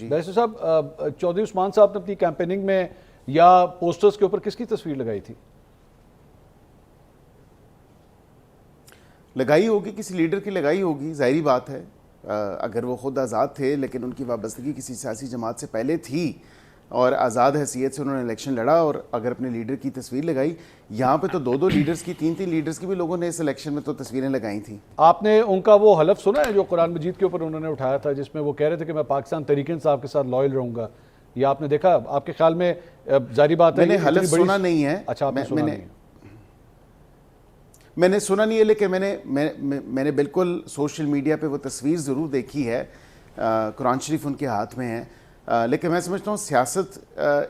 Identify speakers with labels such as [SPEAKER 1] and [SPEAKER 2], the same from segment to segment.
[SPEAKER 1] Barrister साहब, चौधरी उस्मान साहब ने अपनी कैंपेनिंग में या पोस्टर्स के ऊपर किसकी तस्वीर लगाई थी?
[SPEAKER 2] लगाई होगी, किसी लीडर की लगाई होगी, ज़ाहिरी बात है। अगर वो खुद आज़ाद थे लेकिन उनकी वाबस्तगी किसी सियासी जमात से पहले थी और आज़ाद हैसियत से उन्होंने इलेक्शन लड़ा और अगर अपने लीडर की तस्वीर लगाई, यहाँ पे तो दो लीडर्स की, तीन लीडर्स की भी लोगों ने इस इलेक्शन में तो तस्वीरें लगाई थी।
[SPEAKER 1] आपने उनका वो हलफ सुना है जो कुरान मजीद के ऊपर उन्होंने उठाया था, जिसमें वो कह रहे थे कि मैं पाकिस्तान तहरीक इंसाफ के साथ लॉयल रहूंगा? ये आपने देखा? आपके ख्याल में जारी बात है?
[SPEAKER 2] मैंने हलफ सुना नहीं है।
[SPEAKER 1] अच्छा, आपने सुना नहीं है?
[SPEAKER 2] मैंने सुना नहीं है, लेकिन मैंने बिल्कुल सोशल मीडिया पे वो तस्वीर ज़रूर देखी है। कुरान शरीफ उनके हाथ में है। लेकिन मैं समझता हूँ सियासत,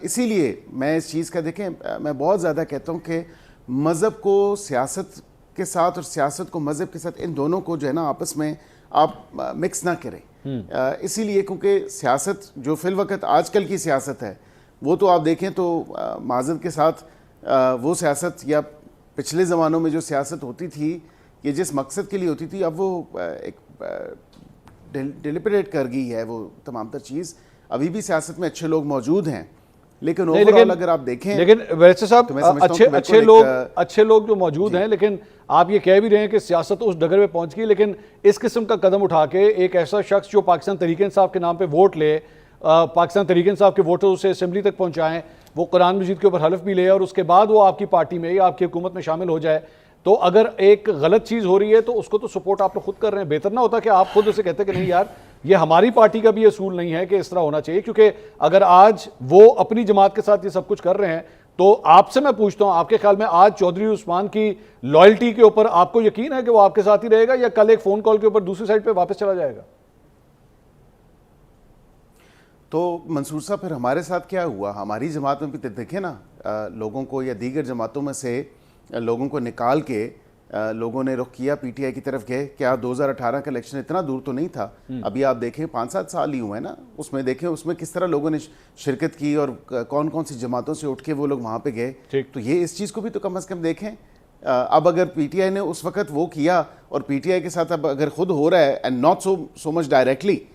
[SPEAKER 2] इसीलिए मैं इस चीज़ का, देखें, मैं बहुत ज़्यादा कहता हूँ कि मज़हब को सियासत के साथ और सियासत को मज़हब के साथ, इन दोनों को जो है ना आपस में आप मिक्स ना करें। इसीलिए क्योंकि सियासत जो फिल वक्त आजकल की सियासत है वो तो आप देखें तो माज़रत के साथ वो सियासत या पिछले ज़मानों में जो सियासत होती थी ये जिस मकसद के लिए होती थी, अब वो एक डिलिबरेट कर गई है वो तमाम तर चीज़। अभी भी सियासत में अच्छे लोग मौजूद हैं, लेकिन ओवरऑल अगर आप देखें,
[SPEAKER 1] लेकिन बैरिस्टर साहब, अच्छे लोग जो मौजूद हैं, लेकिन आप ये कह भी रहे हैं कि सियासत उस डगर में पहुंच गई, लेकिन इस किस्म का कदम उठा के एक ऐसा शख्स जो पाकिस्तान तहरीक इंसाफ के नाम पे वोट ले, पाकिस्तान तहरीक इंसाफ के वोटर उसे असेंबली तक पहुंचाएं, वो कुरान मजीद के ऊपर हलफ भी ले और उसके बाद वो आपकी पार्टी में या आपकी हुकूमत में शामिल हो जाए, तो अगर एक गलत चीज़ हो रही है तो उसको तो सपोर्ट आप लोग खुद कर रहे हैं। बेहतर ना होता कि आप खुद उसे कहते कि नहीं यार, ये हमारी पार्टी का भी असूल नहीं है कि इस तरह होना चाहिए? क्योंकि अगर आज वो अपनी जमात के साथ ये सब कुछ कर रहे हैं तो आपसे मैं पूछता हूं, आपके ख्याल में आज चौधरी उस्मान की लॉयल्टी के ऊपर आपको यकीन है कि वो आपके साथ ही रहेगा या कल एक फोन कॉल के ऊपर दूसरी साइड पे वापस चला जाएगा?
[SPEAKER 2] तो मंसूर साहब, फिर हमारे साथ क्या हुआ? हमारी जमात में भी देखें ना, लोगों को या दीगर जमातों में से लोगों को निकाल के लोगों ने रुख किया पीटीआई की तरफ गए। क्या 2018 का इलेक्शन इतना दूर तो नहीं था? अभी आप देखें 5-7 साल ही हुए हैं ना, उसमें देखें उसमें किस तरह लोगों ने शिरकत की और कौन कौन सी जमातों से उठ के वो लोग वहाँ पे गए। तो ये इस चीज़ को भी तो कम से कम देखें। अब अगर पीटीआई ने उस वक्त वो किया और पीटीआई के साथ अब अगर खुद हो रहा है and not so much directly,